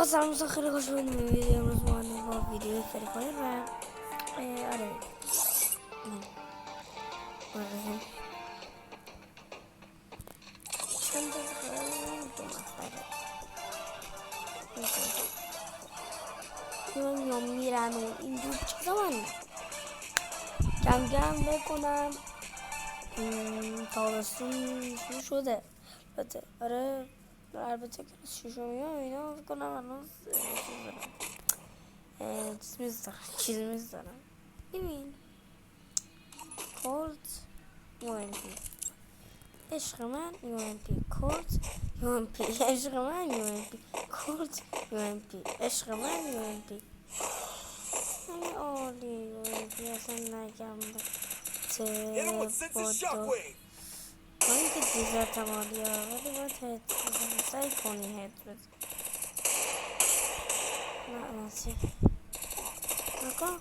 آقا سلام دوستان، خیلی خوش اومدید. ویدیو امروز با ویدیو سری کنیم و آره چند دو نفره میام میرن و اینجور چیزا من کم کم بکنم. تابستون شروع شده البته. آره البته که ششمی ها اینا بکنم الان چیز میذارم. ببین کورت UMP عشق من UMP کورت UMP عشق من UMP کورت UMP عشق من UMP همه عالی UMP اصلا نگم با اینکه دیزرتم عالی ها ولی باید هد بزنم. سعی کنی هد بزن. نه نسی نکن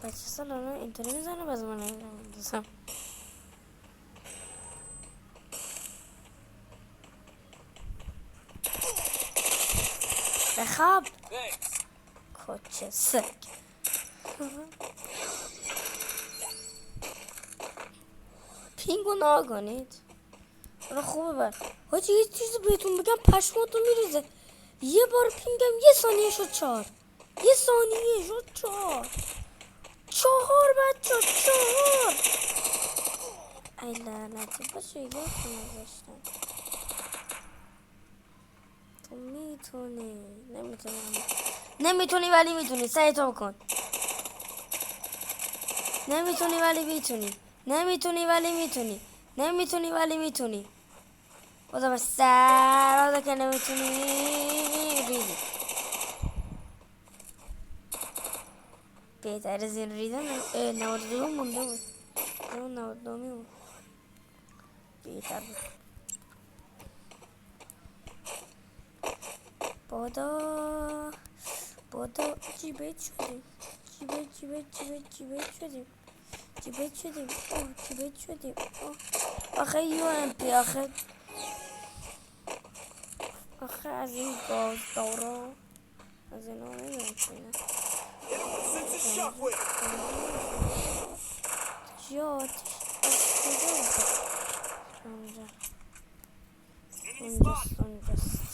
بچه سال الان اینطوری میزنه باز من نمیدونم. بخواب کوچه سگ. پینگو ناگانید حالا خوبه بر حاجی یه چیزی بهتون بگم پشماتون میریزه. یه بار پینگم یه ثانیه شد 4. یه ثانیه شد 4 بچه 4. ای لعنتی باشه یه کنه داشتم. تو میتونی نمیتونی ولی میتونی. سعی تو بکن. نمیتونی ولی میتونی. نمیتونی ولی میتونی. بازا به سر که نمیتونی ریدی. بهتر از این ریدن 92 مونده بود. 92 میمون بهتر بود. بادا جیبت شدیم. جیبت شدیم. آخه UMP آخه از این گاز دارا از این ها میدونم چونه جات از کجا اونجاست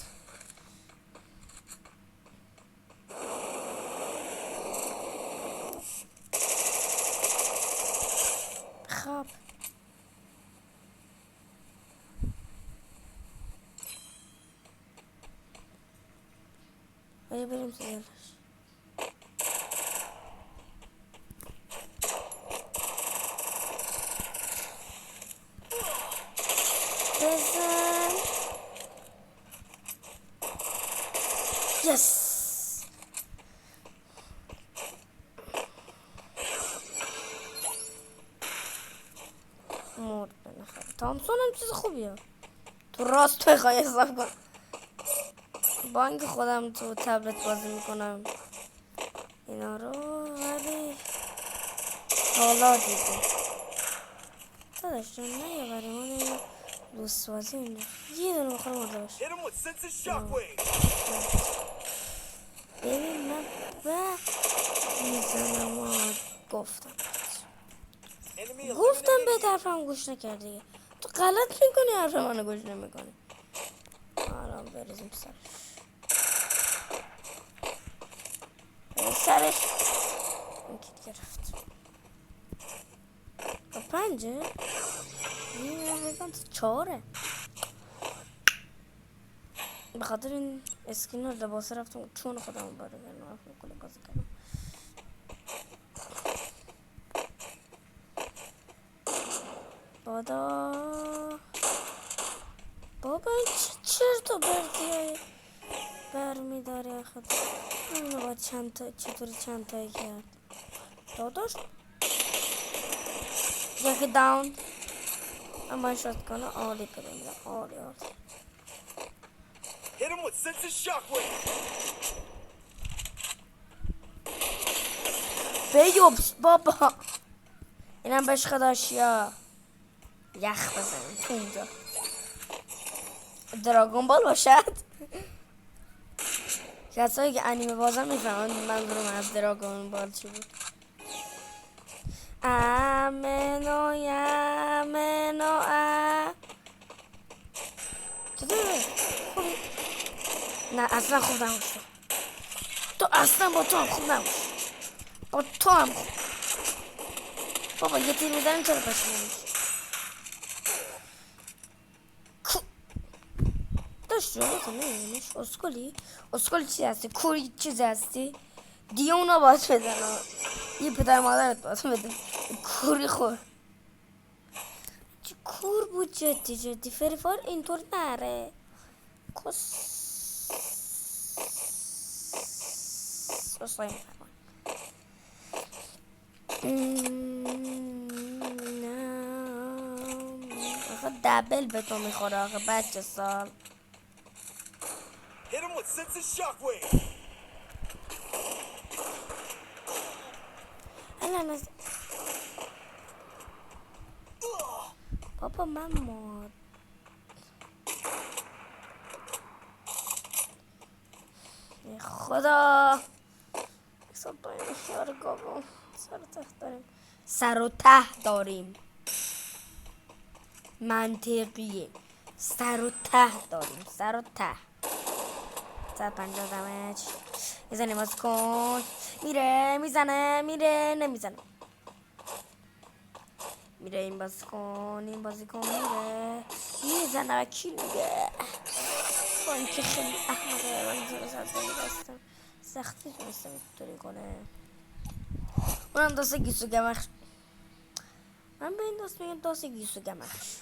خب آیا بریم سیالش بزن. یس مورد بنخواه. تامسون هم چیز خوبیه. تو راست بخوای حساب کن. با اینکه خودم تو تبلت بازی میکنم اینا رو ولی حالا دیگه داداش جان نیاوری من دوست بازی اینجا یه دونه بخواه مرده باشه. ببین من میزنم گفتم به حرفم گوش نکردی. تو غلط میکنی حرف منو گوش نمیکنی. آرام بریزیم سرش این کیت گرفت با 5 میگم 4 به خاطر این اسکین و لباسه رفتم چون خودم باره گرم کلی بازی کردم. بابا این چرت و پرتیه برمی داری آخه. اینو با چطوری چند تایی کرد داداش. یکی داون. اما شد کنه عالی پریم عالی بیوبس بابا اینم بهش خداش یا یخ بزنیم تو اونجا. دراگون بال باشد. کسایی که انیمه بازم میفهمن منظورم از دراگون بال چی بود. امنو یمنو چطوره؟ خوبی؟ نه اصلا خوب نباش. تو اصلا با تو هم خوب نباش. با تو هم خوب. بابا یه تیر میزنیم چرا پشیمون میشی؟ داشت جونه تو نمیدونیش. اسکولی چی هستی؟ کوری چیزی هستی؟ دیگه اونا باید بزن. یه پدر مادرت باید بدن. کوری خور. چی کور بود جدی فریفار اینطور نره. کس اصلا آخه دبل به تو میخوره آخه بچه سال. الان بابا من ماد خدا سر و ته داریم منطقیه. سر و ته داریم. سر و ته 150 دمج میزنیم باز کن. میره میزنه میره نمیزنه. میره این باز کن. این بازی کن میره میزنه و کی میگه با اینکه خیلی احمقه. من زیر سرده میرستم سختی تونسته میتونی کنه. اونم داسته گیسو گمخش. من به این داست میگم داسته گیسو گمخش.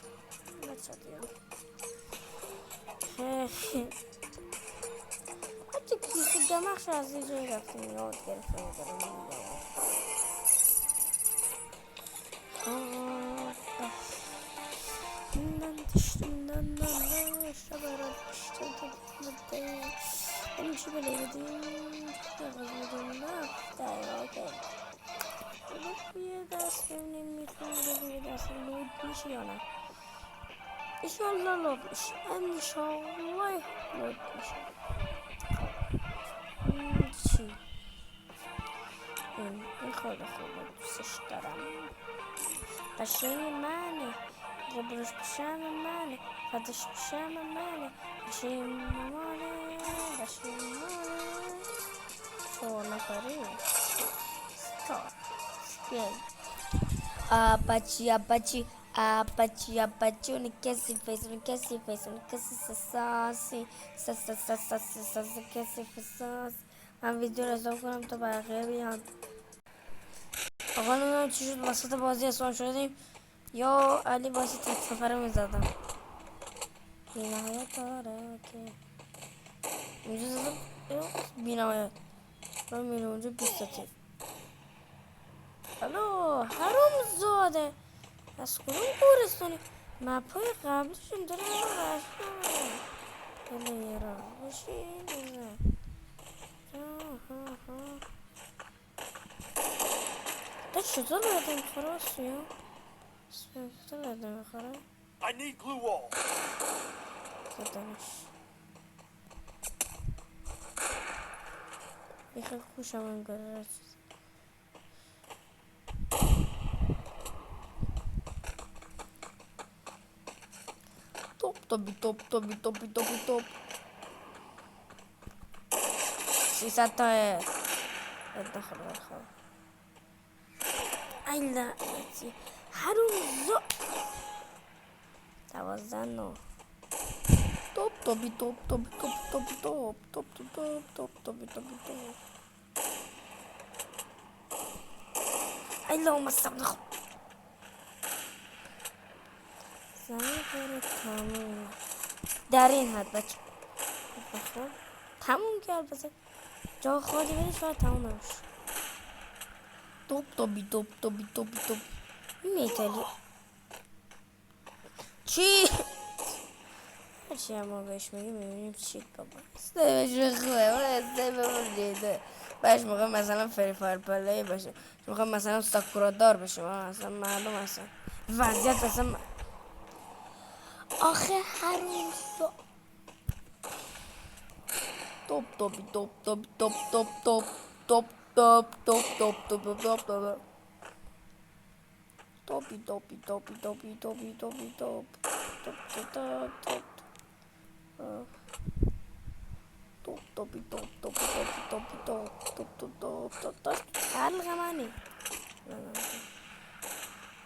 حتی گیسو گمخش از یه جایی رفتیم یاد گرفتم این چی بله بدیم یه دست ببینیم میتونیم یه دست لود میشه یا نه. انشالله لود میشه. انشالله لود میشه. چی؟ این خیلی خوبه دوستش دارم. قشنگ منه قبرش بشم منه فدش بشم منه قشنگ ماله قشنگ ماله چون نکاری ستار بیایی آپاچی اونی کسی فیس اونی کسی ساساسی ساساسی کسی فساسی. من ویدیو رزام کنم تا بقیه بیان. آقا نمیدونم چی شد وسط بازی اسوان شدیم یا علی باسی تک سفره میزدم بی نهایت داره که اونجا زدم بی نهایت من میره اونجا 20 تیر. الو حروم زاده از کدوم گورستانی مپای قبلشون داره رشنه بله را باشین ده چطور باید میخوره آسیا؟ چطور باید میخوره؟ I need glue wall. زدنش یه خیلی خوشم انگاره توپ 300 تاه ادخل بخواه ای لعنتی حروم زو 12 توپ ای لهم استغنخ زمین کار تموم در این حد بچه بخور تموم کرد بزن جا خواهدی بری شاید تموم نموش توپ میتالی چی؟ هرچی هم ما بهش میگیم میبینیم چی بابا استیمش خوبه ما استیمش دیده باش موقع مثلا فری فایر پلی باشه موقع مثلا ساکورا دار باشه مثلا معلوم اصلا وضعیت اصلا آخه حروم Top topi top top top top top top top top top top top top top. Topi topi topi topi topi topi top top top top top. Top topi top topi topi topi top top top top top top. Harika mani.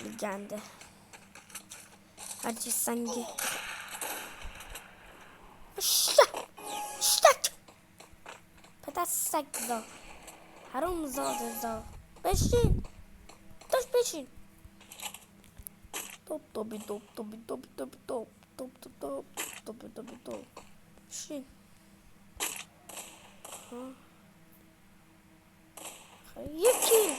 Legende. Hadi sanki. Şşşt. Patasak za. Harum za. Beşin. Taş beşin. Top topi top topi topi topi top top top top topi topi top. Beşin. Hayır ki.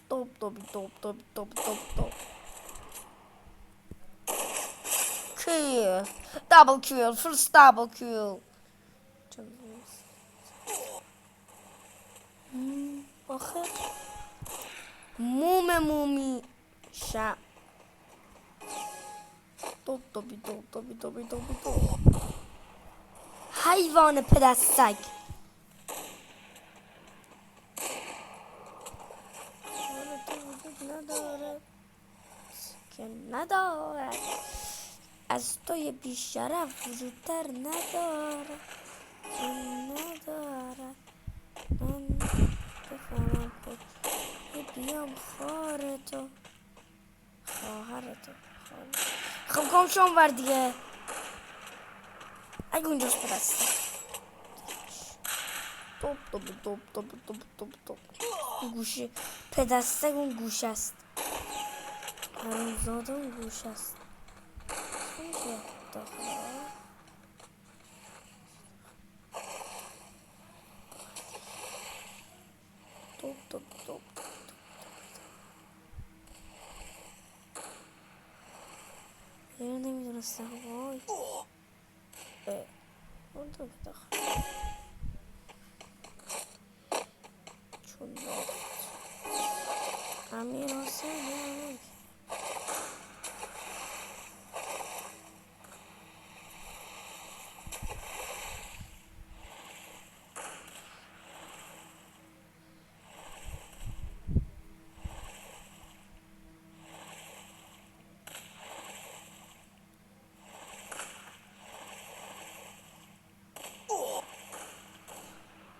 Top topi top topi topi top top. Kill. Double kill. First double kill. Bakın. Mumi. Şa. Top topi top topi topi topi top. Hayvanı pedersek. ندارد از توی بیشرف وجودتر ندارد من بفهمم بیام خواهر تو خب گم شو اونور دیگه اگه اونجاست برسته توپ گوشه پدسته اون گوشه است هرونزاده اون گوشه است اینجا داخل توپ اینو نمیدونستم وای اون تو داخل چون امیر حسین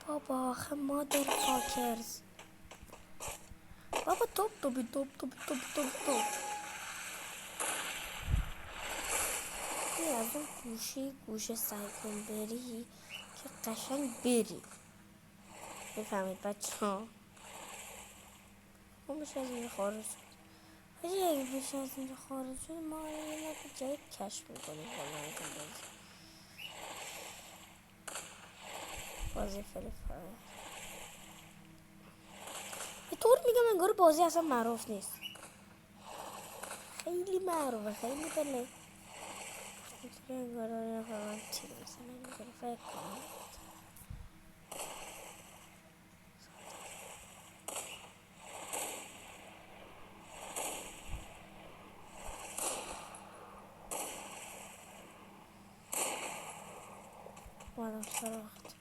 بابا آخه مادر فاکرز بابا توپ از اون گوشه سعی کن بری که قشنگ بری بفهمید بچه ها اون بشه از اینجا خارج شد اگه بشه از اینجا خارج شد ما یه نفر جایی کشف میکنیم بازی فری فایر یه طور میگم انگار بازی اصلا معروف نیست خیلی معروفه خیلی بله انگار یه فقط چیز مثلا انگار فکر کنم اومدم سر وقت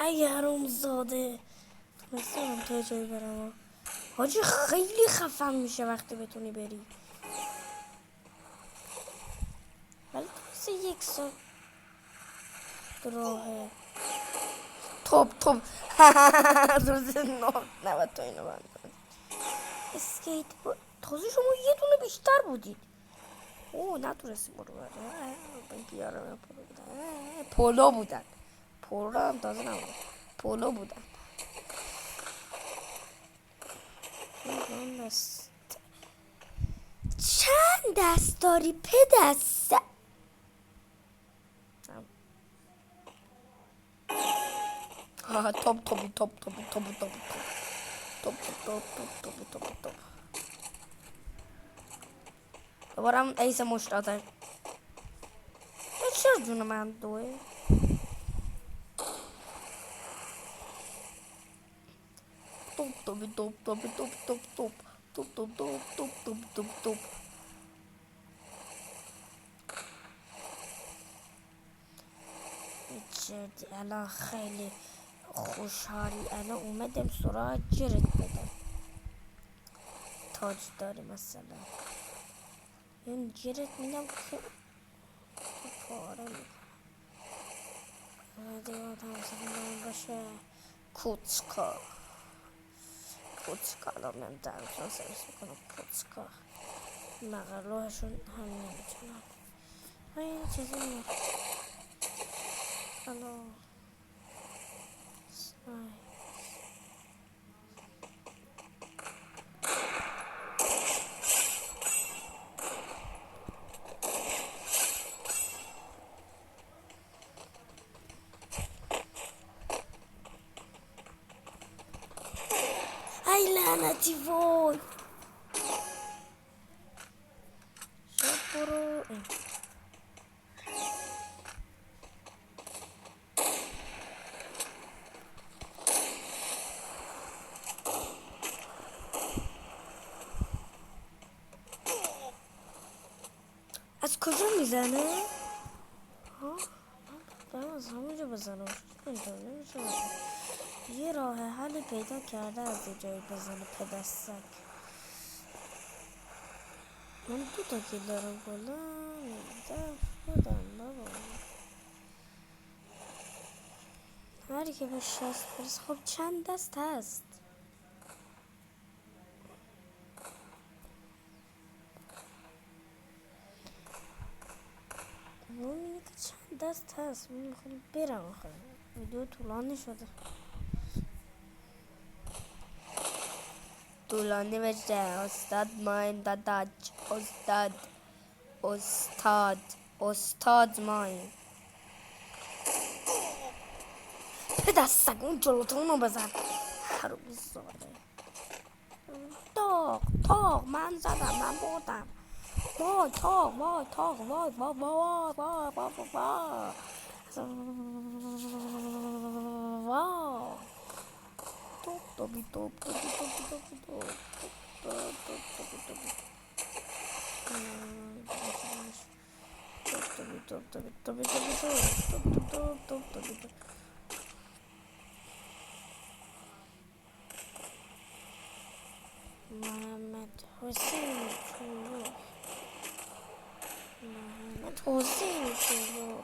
ای حرومزاده تونستم تا جایی برم حاجی خیلی خفن میشه وقتی بتونی بری ولی تونسته یک ساعت راهه توپ درسته نباید تو اینو بند کنید اسکیت تازه شما یه دونه بیشتر بودید اوه نتونستی برو برد بیارم پولو بودن پولو هم تازه نبودن پولو بودن چند دست داری پدست توپ دوباره هم ایس مشتاته چه چرا جون من دوه؟ توپ توپ توپ توپ توپ توپ توپ توپ توپ توپ توپ توپ توپ. جدی الان خیلی خوشحالی. الان اومدم سراغ جرت بدم. تاج داری مثلا این جرت میدم که پاره میکنم. دیگه مثلا باید باشه کوچکا الان من درمشون سرس میکنم. کوچکا مقلوهشون هم نمیتونم. این چیزی میاد الان ای لعنتی وای. شب برو از کجا میزنه؟ ها؟ دارم از همونجا بزنم. اینطور نمیشه. یه راه حل پیدا کرده از یه جایی بزنه پدستک. من 2 تا کیل دارم کلا. دادم بابا. هری که به 60 برسه. خب چند دست هست؟ اینه که چند دست هست. من میخوام برم آخه ویدیو طولانی شده. طولانی بشه استاد ماین داداج. استاد ماین پدستک. اون جلوتونو بزن حروم زاده. تاق من زدم. من بردم. وای تاق وای تاق وای وای وای وای وای وای وای. توپ توپی توپ توپی توپی توپی توپ محمد حسین چولو.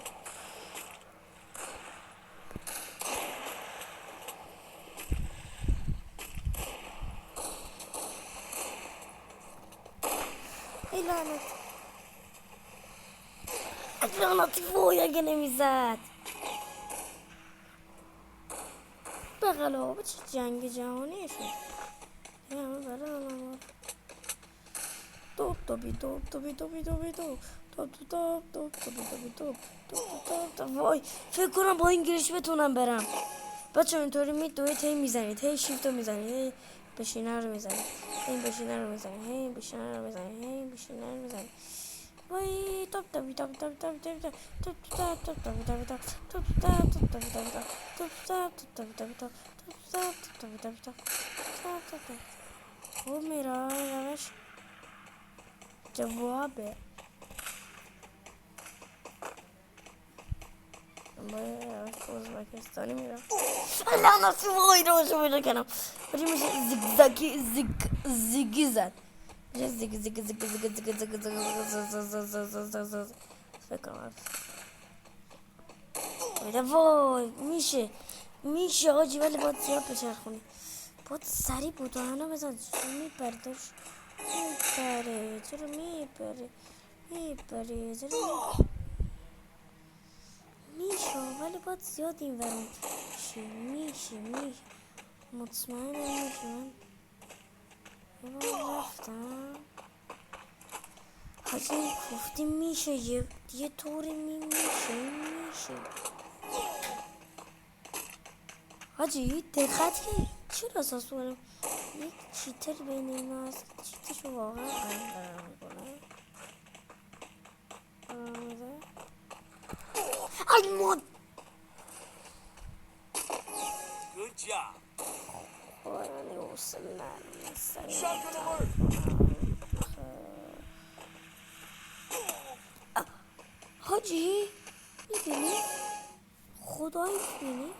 ای لعنتی وای اگه نمیزد. بغلا به چه جنگ جهانی شد. همه برای همه توپ توپی توپ توپی توپی توپی توپ توپ توپ توپ توپی توپی توپ توپ. وای فکر کنم با این گریش بتونم برم. بچه اینطوری میدوید هی میزنید. هی شیفت رو میزنید. هی بشینه رو میزنید. هی بشینه رو میزنید. هی بشینه رو میزنید. هی بشینه رو میزنید. وای توپ توپی توپ توپ توپ توپ توپ توپ توپ توپی توپی توپ توپ توپ توپ توپی توپی توپ توپ توپ توپی توپی توپ توپ توپ توپی توپی توپ. خوب میره روش جوابه. باید ازبکستانی میرم. لعنتی وای روشو میره کنم. ولی میشه زیگی زد. میشه زیگ فکر کنم. وای میشه آجی ولی باید زیاد بچرخونی. باید سریع بودانا بزن. چرا میپره داشت میپره. چرا میپره میشه ولی باید زیاد این ورم میشه مطمئنم میشه. من رفتم حاجی گفتی میشه یه طوری میشه حاجی دقت که چرا اساس کنم یک چیتر بین اینا هست. چیترشو واقعا قند دارم میکنه. ای ماد Good job. بارانی حوصله ندارم سریع Shotgun انتقال alert. کنم. حاجی میبینی خدایی میبینی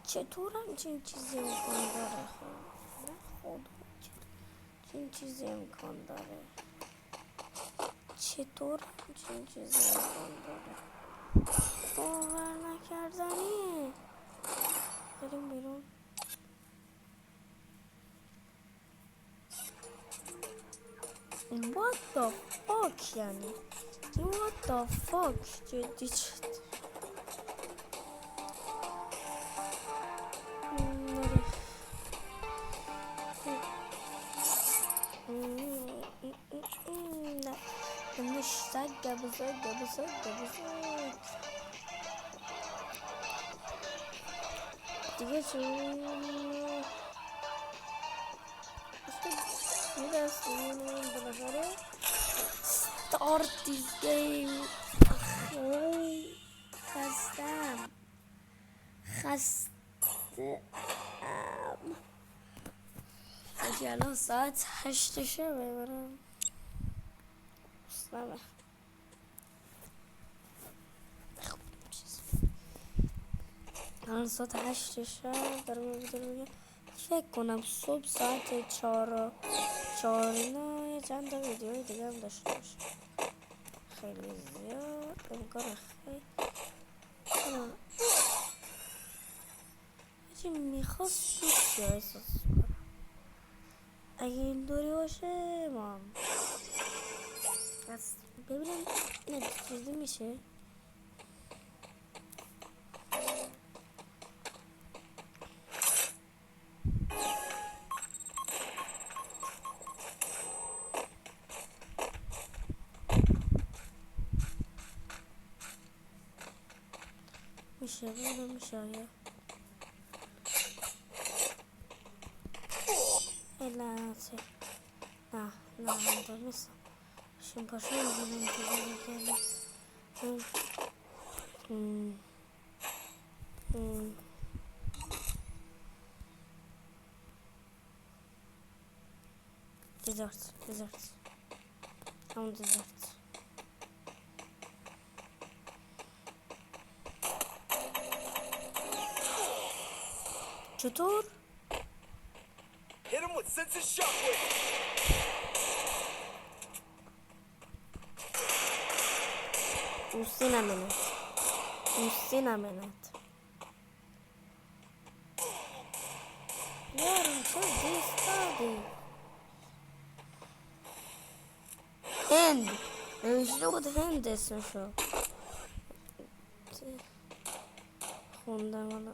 چطور همچین چیزی امکان داره خب نه خدا چنین چیزی امکان داره چطور همچین چیزی امکان داره باور نکردنیه بریم بیرون what the fuck یعنی what the fuck جدی شد نه مشتاق بزرگ دیگه چون میرسیم بالاخره start this game خسته حاجی الان ساعت 8 شبه برم اصلا الان ساعت 8 شب دارم میگم فکر کنم صبح ساعت 4 اینا یه چند تا ویدیوی دیگه هم داشته باشه خیلی زیاد امکان خیلی چی میخواست دوست یا احساس کنم اگه این دوری باشه ما پس ببینم نه چیزی میشه میشه ببینم میشه آیا لعنته نه اینطور نیست شیم پاشو میبینم دیزارت همون دیزارت چطور؟ Hit him with sense of shockwave. دوستی نمینت یارم چه دیست دادی هند نوشته بود هند اسمشو خوندم حالا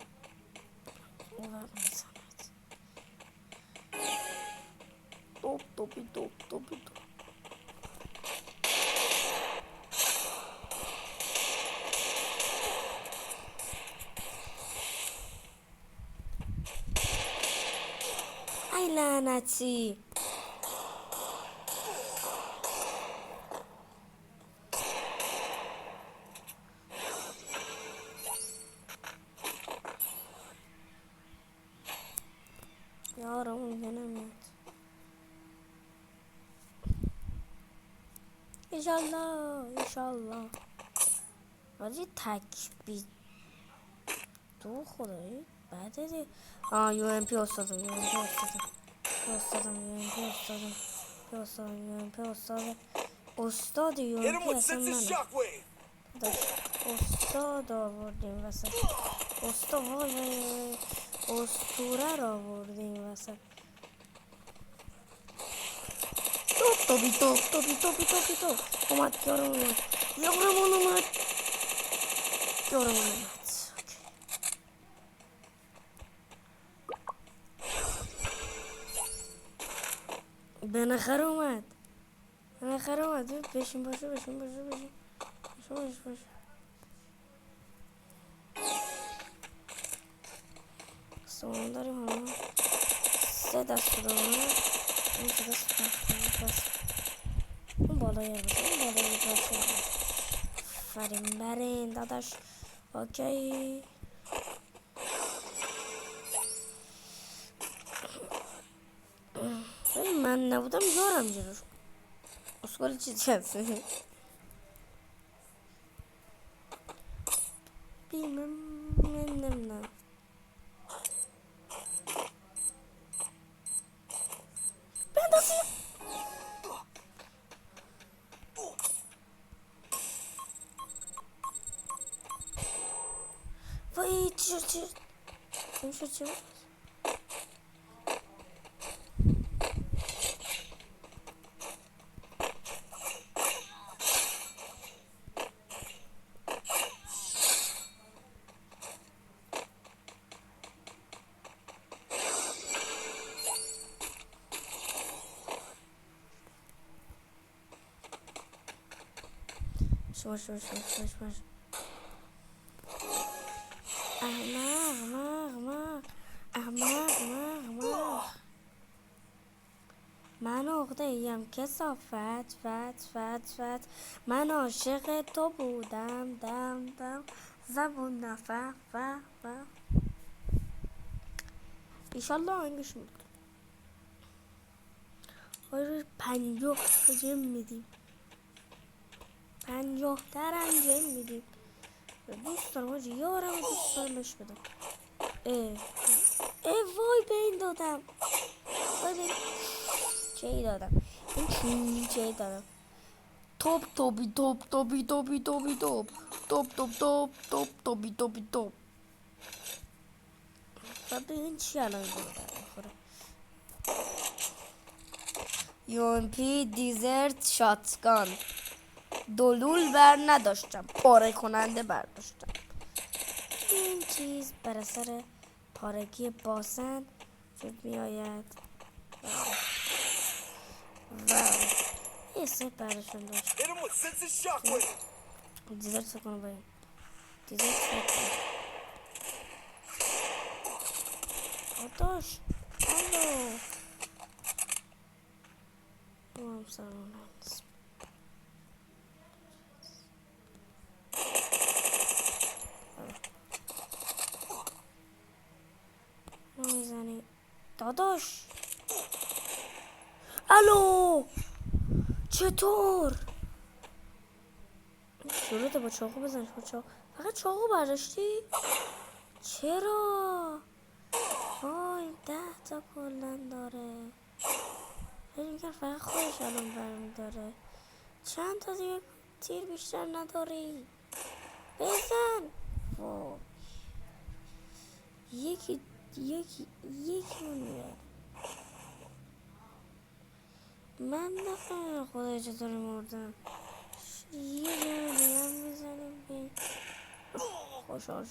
اول میزند توپی ای لعنتی یارم اون نمیاد ایشالله ولی تکبیر تو خدایی بعد دی یو ام پی استادم استاد یو Hit ام him پی with اصلا sense of منم shockwave. استاد آوردیم وسط استاد اسطوره را آوردیم وسط توپ اومد یارم اومد بالاخره اومد بشین باشه سوال داریم همه 3 دست رو اومد این 3 دست بس اون بالایی باشه فرین برین داداش اوکی. من نبودم یارم جلوش اسکال چیزی هست. نمیدونم. بندازی وای چی شد شما احمق. من عقده ایم کثافت فت. من عاشق تو بودم دم زبون نفق ایشالله آهنگش بود. آره 50 جم میدیم 50 درم جم میدیم. دوست دارم آجی یارم دوست دارم بهش بدم. وای به این دادم. چه دادم توب و ببین چی الان میخوره. یومپی دیزرت شاتگان دلول بر نداشتم پاره کننده برداشتم. این چیز بر اثر پارگی باسن جد می آید و یه سه برداشتم داشت. Hit him with sense of shockwave. دیزرت سکنه باید دیزرت سکنه داشت. الو هم سرمون هست. میزنی داداش. الو چطور شروعه با چاقو بزنش با چاقو. فقط چاقو برداشتی چرا؟ وای 10 تا کلن داره. فکر می‌کردم فقط خودش الان برمی داره. چند تا دیگه تیر بیشتر نداری بزن. وای یکی میره. من نفهمیدم خدای چطوری مردم. یه جمع دیگه هم میزنیم بین. خوشحال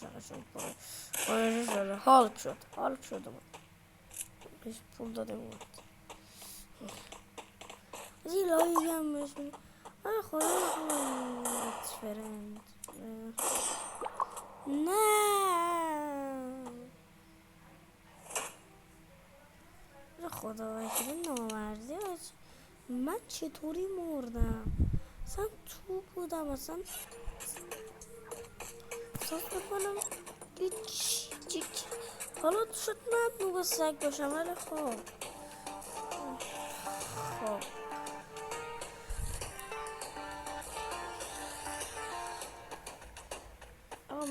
شد حال شد بهش پول داده بود. از این لایی هم بهش میده. خدا فرند نه خدا وکیلی نامردی. من چطوری مردم اصلا تو بودم اصلا بکنم حالا شد من نوب سگ باشم ولی خب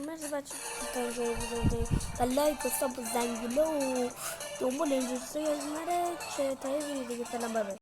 مرسی بچه تا جایی بودم و لایک و ساب و زنگیله و دنبال اینجور سوی از نره که تا یه ویدیو دیگه فعلا ببین.